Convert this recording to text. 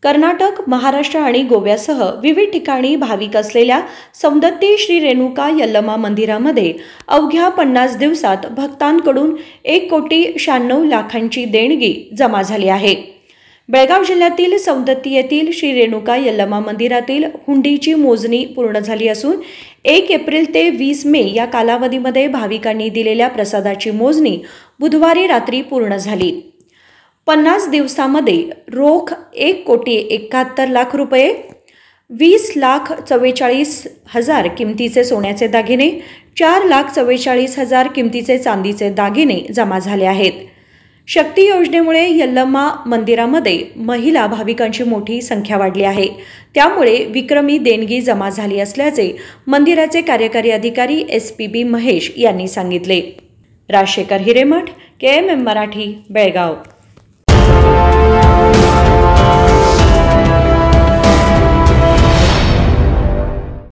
कर्नाटक, महाराष्ट्र आणि गोव्यासह विविध ठिकाणी भाविक असलेल्या सौंदत्ती श्री रेणुका यल्लमा मंदिरामध्ये अवघ्या 50 दिवसात भक्तांकडून 1,96,00,000ची देणगी जमा झाली आहे। बेळगाव जिल्ह्यातील सौंदत्ती येथील श्री रेणुका यल्लमा मंदिरातील हुंडीची मोजणी पूर्ण झाली असून 1 एप्रिल ते 20 मे या कालावधीमध्ये भाविकांनी दिलेल्या प्रसादाची मोजणी बुधवारी रात्री पूर्ण झाली। 50 दिवसांमध्ये रोख 1,71,00,000 रुपये, 20,44,000 किमतीचे सोन्याचे दागिने, 4,44,000 किमतीचे चांदीचे दागिने जमा झाले आहेत। शक्ती योजनेमुळे यल्लमा मंदिरामध्ये महिला भाविकांची मोठी संख्या वाढली आहे। त्यामुळे विक्रमी देणगी जमा झाली असल्याचे मंदिराचे कार्यकारी अधिकारी SPB महेश यांनी सांगितले। राजशेखर हिरेमठ, KMM मराठी, बेळगाव।